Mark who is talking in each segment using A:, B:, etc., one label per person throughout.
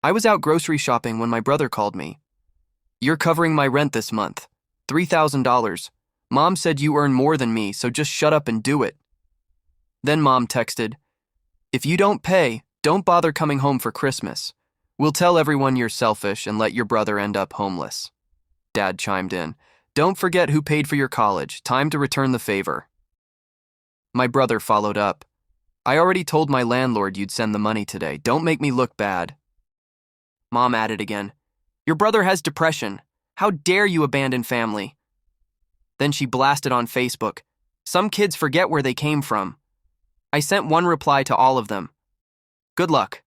A: I was out grocery shopping when my brother called me. You're covering my rent this month. $3,000. Mom said you earn more than me, so just shut up and do it. Then Mom texted, if you don't pay, don't bother coming home for Christmas. We'll tell everyone you're selfish and let your brother end up homeless. Dad chimed in, don't forget who paid for your college. Time to return the favor. My brother followed up, I already told my landlord you'd send the money today. Don't make me look bad. Mom added again, your brother has depression. How dare you abandon family? Then she blasted on Facebook, some kids forget where they came from. I sent one reply to all of them. Good luck.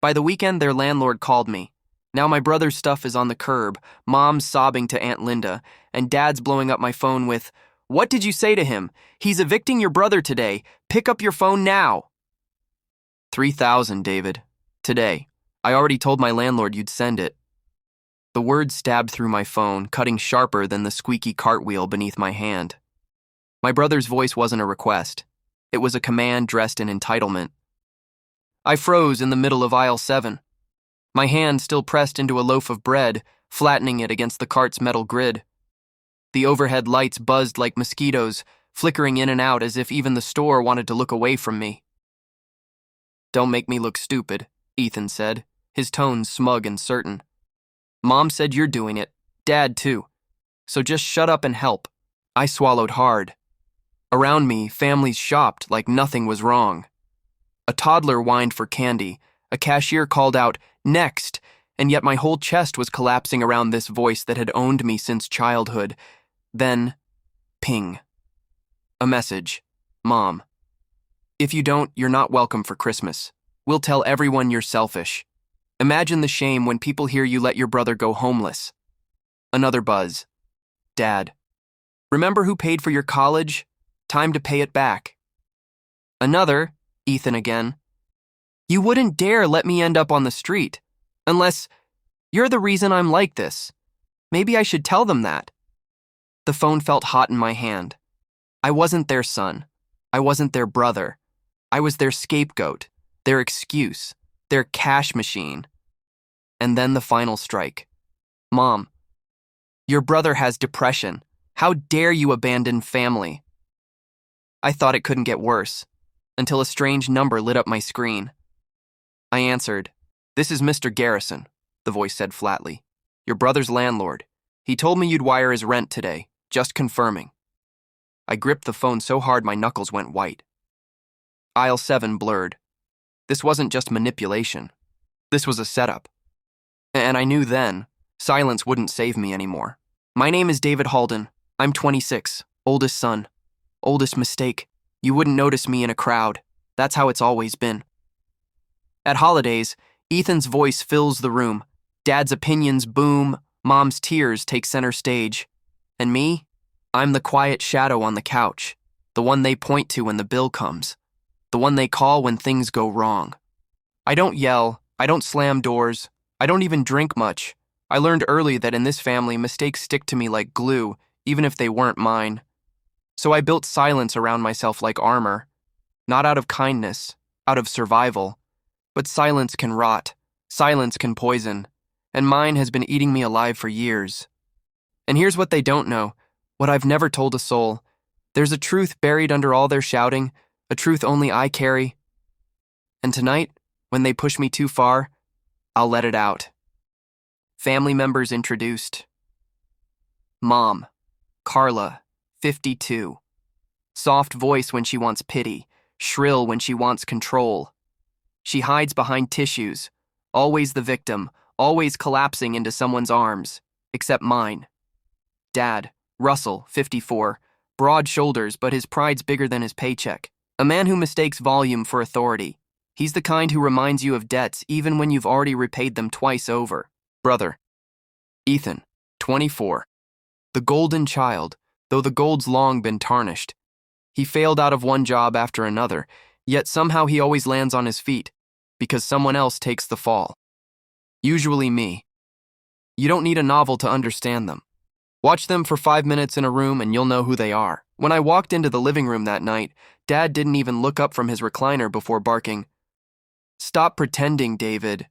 A: By the weekend, their landlord called me. Now my brother's stuff is on the curb, Mom's sobbing to Aunt Linda, and Dad's blowing up my phone with, what did you say to him? He's evicting your brother today. Pick up your phone now. 3,000, David. Today. I already told my landlord you'd send it. The words stabbed through my phone, cutting sharper than the squeaky cartwheel beneath my hand. My brother's voice wasn't a request. It was a command dressed in entitlement. I froze in the middle of aisle 7. My hand still pressed into a loaf of bread, flattening it against the cart's metal grid. The overhead lights buzzed like mosquitoes, flickering in and out as if even the store wanted to look away from me. Don't make me look stupid, Ethan said, his tone smug and certain. Mom said you're doing it, Dad too. So just shut up and help. I swallowed hard. Around me, families shopped like nothing was wrong. A toddler whined for candy, a cashier called out, next, and yet my whole chest was collapsing around this voice that had owned me since childhood. Then, ping. A message. Mom. If you don't, you're not welcome for Christmas. We'll tell everyone you're selfish. Imagine the shame when people hear you let your brother go homeless. Another buzz. Dad. Remember who paid for your college? Time to pay it back. Another, Ethan again. You wouldn't dare let me end up on the street. Unless you're the reason I'm like this. Maybe I should tell them that. The phone felt hot in my hand. I wasn't their son. I wasn't their brother. I was their scapegoat, their excuse, their cash machine. And then the final strike. Mom, your brother has depression. How dare you abandon family? I thought it couldn't get worse, until a strange number lit up my screen. I answered, this is Mr. Garrison, the voice said flatly. Your brother's landlord. He told me you'd wire his rent today, just confirming. I gripped the phone so hard my knuckles went white. Aisle 7 blurred. This wasn't just manipulation. This was a setup. And I knew then, silence wouldn't save me anymore. My name is David Halden. I'm 26, oldest son. Oldest mistake. You wouldn't notice me in a crowd. That's how it's always been. At holidays, Ethan's voice fills the room. Dad's opinions boom. Mom's tears take center stage. And me? I'm the quiet shadow on the couch. The one they point to when the bill comes. The one they call when things go wrong. I don't yell. I don't slam doors. I don't even drink much. I learned early that in this family, mistakes stick to me like glue, even if they weren't mine. So I built silence around myself like armor. Not out of kindness, out of survival. But silence can rot. Silence can poison. And mine has been eating me alive for years. And here's what they don't know, what I've never told a soul. There's a truth buried under all their shouting, a truth only I carry. And tonight, when they push me too far, I'll let it out. Family members introduced. Mom, Carla, 52. Soft voice when she wants pity, shrill when she wants control. She hides behind tissues, always the victim, always collapsing into someone's arms, except mine. Dad, Russell, 54, broad shoulders, but his pride's bigger than his paycheck. A man who mistakes volume for authority. He's the kind who reminds you of debts even when you've already repaid them twice over. Brother, Ethan, 24. The golden child, though the gold's long been tarnished. He failed out of one job after another, yet somehow he always lands on his feet, because someone else takes the fall. Usually me. You don't need a novel to understand them. Watch them for 5 minutes in a room and you'll know who they are. When I walked into the living room that night, Dad didn't even look up from his recliner before barking, "Stop pretending, David."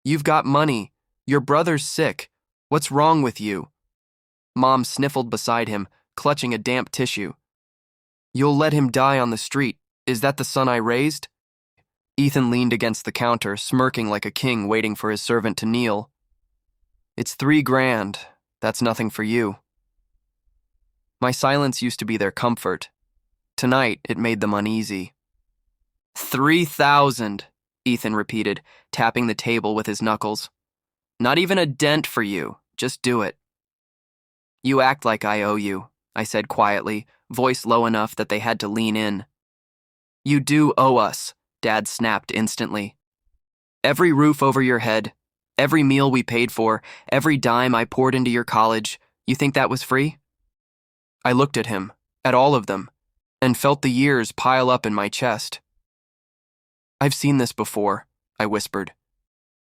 A: You've got money. Your brother's sick. What's wrong with you? Mom sniffled beside him, clutching a damp tissue. You'll let him die on the street. Is that the son I raised? Ethan leaned against the counter, smirking like a king waiting for his servant to kneel. It's $3,000. That's nothing for you. My silence used to be their comfort. Tonight, it made them uneasy. 3,000, Ethan repeated, tapping the table with his knuckles. Not even a dent for you. Just do it. You act like I owe you, I said quietly, voice low enough that they had to lean in. You do owe us, Dad snapped instantly. Every roof over your head, every meal we paid for, every dime I poured into your college, you think that was free? I looked at him, at all of them, and felt the years pile up in my chest. I've seen this before, I whispered.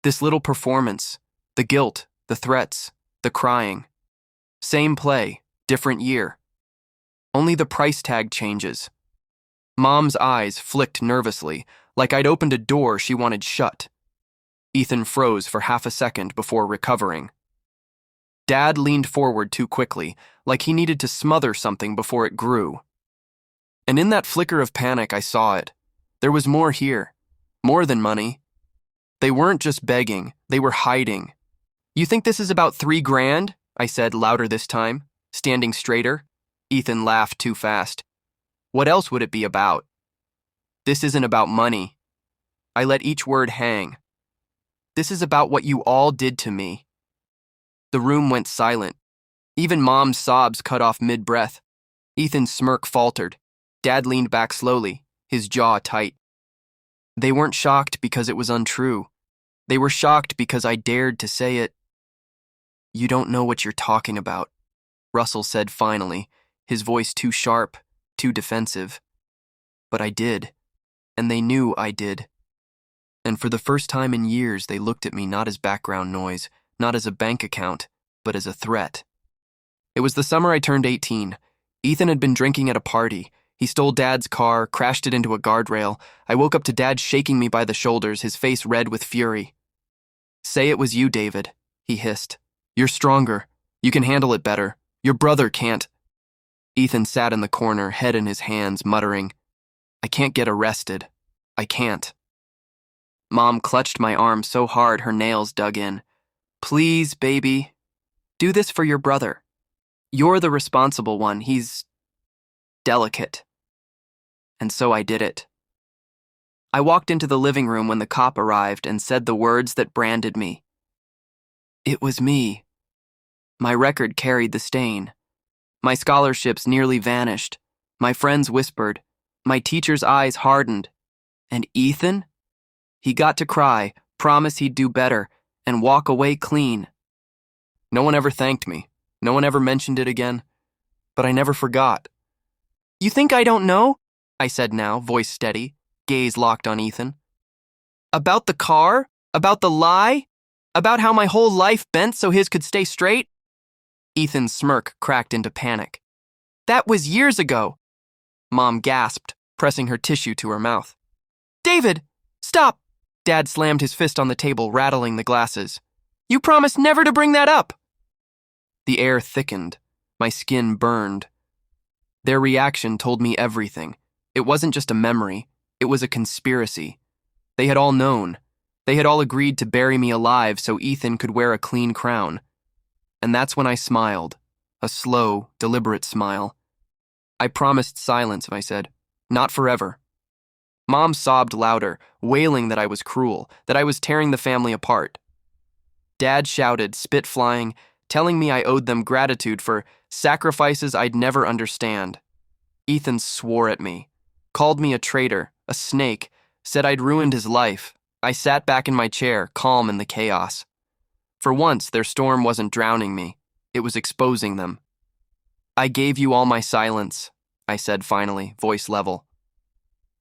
A: This little performance, the guilt, the threats, the crying. Same play, different year. Only the price tag changes. Mom's eyes flicked nervously, like I'd opened a door she wanted shut. Ethan froze for half a second before recovering. Dad leaned forward too quickly, like he needed to smother something before it grew. And in that flicker of panic, I saw it. There was more here. More than money. They weren't just begging, they were hiding. You think this is about $3,000? I said louder this time, standing straighter. Ethan laughed too fast. What else would it be about? This isn't about money. I let each word hang. This is about what you all did to me. The room went silent. Even Mom's sobs cut off mid-breath. Ethan's smirk faltered. Dad leaned back slowly, his jaw tight. They weren't shocked because it was untrue. They were shocked because I dared to say it. You don't know what you're talking about, Russell said finally, his voice too sharp, too defensive. But I did, and they knew I did. And for the first time in years, they looked at me not as background noise, not as a bank account, but as a threat. It was the summer I turned 18. Ethan had been drinking at a party. He stole Dad's car, crashed it into a guardrail. I woke up to Dad shaking me by the shoulders, his face red with fury. Say it was you, David, he hissed. You're stronger. You can handle it better. Your brother can't. Ethan sat in the corner, head in his hands, muttering, I can't get arrested. I can't. Mom clutched my arm so hard her nails dug in. Please, baby. Do this for your brother. You're the responsible one. He's delicate. And so I did it. I walked into the living room when the cop arrived and said the words that branded me. It was me. My record carried the stain. My scholarships nearly vanished. My friends whispered. My teacher's eyes hardened. And Ethan? He got to cry, promise he'd do better, and walk away clean. No one ever thanked me. No one ever mentioned it again. But I never forgot. You think I don't know? I said now, voice steady, gaze locked on Ethan. About the car? About the lie? About how my whole life bent so his could stay straight? Ethan's smirk cracked into panic. That was years ago. Mom gasped, pressing her tissue to her mouth. David, stop! Dad slammed his fist on the table, rattling the glasses. You promised never to bring that up. The air thickened. My skin burned. Their reaction told me everything. It wasn't just a memory. It was a conspiracy. They had all known. They had all agreed to bury me alive so Ethan could wear a clean crown. And that's when I smiled. A slow, deliberate smile. I promised silence, I said. Not forever. Mom sobbed louder, wailing that I was cruel, that I was tearing the family apart. Dad shouted, spit flying, telling me I owed them gratitude for sacrifices I'd never understand. Ethan swore at me, called me a traitor, a snake, said I'd ruined his life. I sat back in my chair, calm in the chaos. For once, their storm wasn't drowning me. It was exposing them. I gave you all my silence, I said finally, voice level.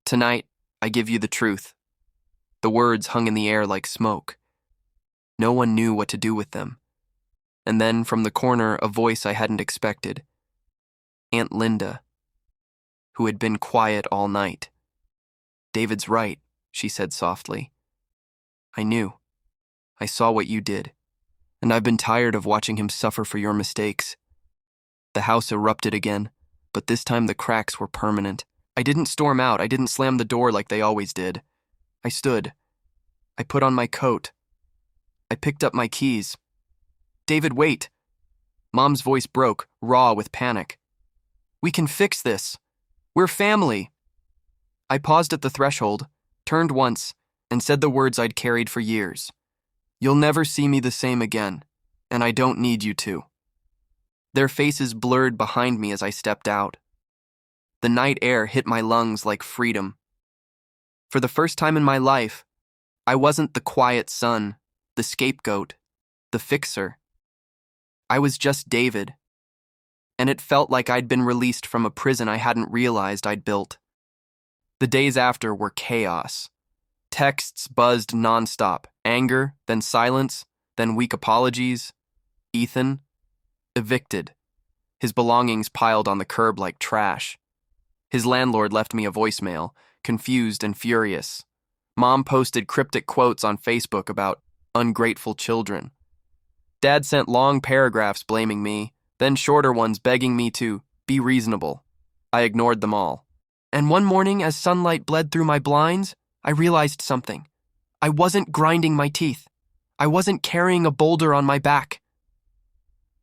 A: Tonight, I give you the truth. The words hung in the air like smoke. No one knew what to do with them. And then, from the corner, a voice I hadn't expected. Aunt Linda, who had been quiet all night. David's right, she said softly. I knew. I saw what you did, and I've been tired of watching him suffer for your mistakes. The house erupted again, but this time the cracks were permanent. I didn't storm out. I didn't slam the door like they always did. I stood. I put on my coat. I picked up my keys. David, wait. Mom's voice broke, raw with panic. We can fix this. We're family. I paused at the threshold, turned once, and said the words I'd carried for years. You'll never see me the same again, and I don't need you to. Their faces blurred behind me as I stepped out. The night air hit my lungs like freedom. For the first time in my life, I wasn't the quiet son, the scapegoat, the fixer. I was just David, and it felt like I'd been released from a prison I hadn't realized I'd built. The days after were chaos. Texts buzzed nonstop, anger, then silence, then weak apologies. Ethan, evicted. His belongings piled on the curb like trash. His landlord left me a voicemail, confused and furious. Mom posted cryptic quotes on Facebook about ungrateful children. Dad sent long paragraphs blaming me, then shorter ones begging me to be reasonable. I ignored them all. And one morning, as sunlight bled through my blinds, I realized something. I wasn't grinding my teeth. I wasn't carrying a boulder on my back.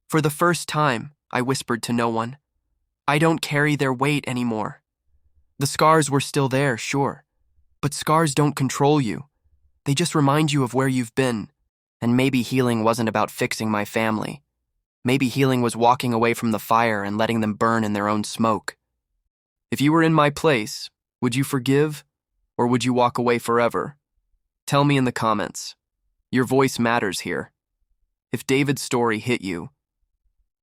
A: For the first time, I whispered to no one, I don't carry their weight anymore. The scars were still there, sure, but scars don't control you. They just remind you of where you've been. And maybe healing wasn't about fixing my family. Maybe healing was walking away from the fire and letting them burn in their own smoke. If you were in my place, would you forgive, or would you walk away forever? Tell me in the comments. Your voice matters here. If David's story hit you,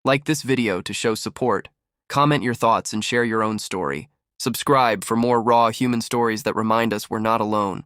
A: like this video to show support, comment your thoughts and share your own story. Subscribe for more raw human stories that remind us we're not alone.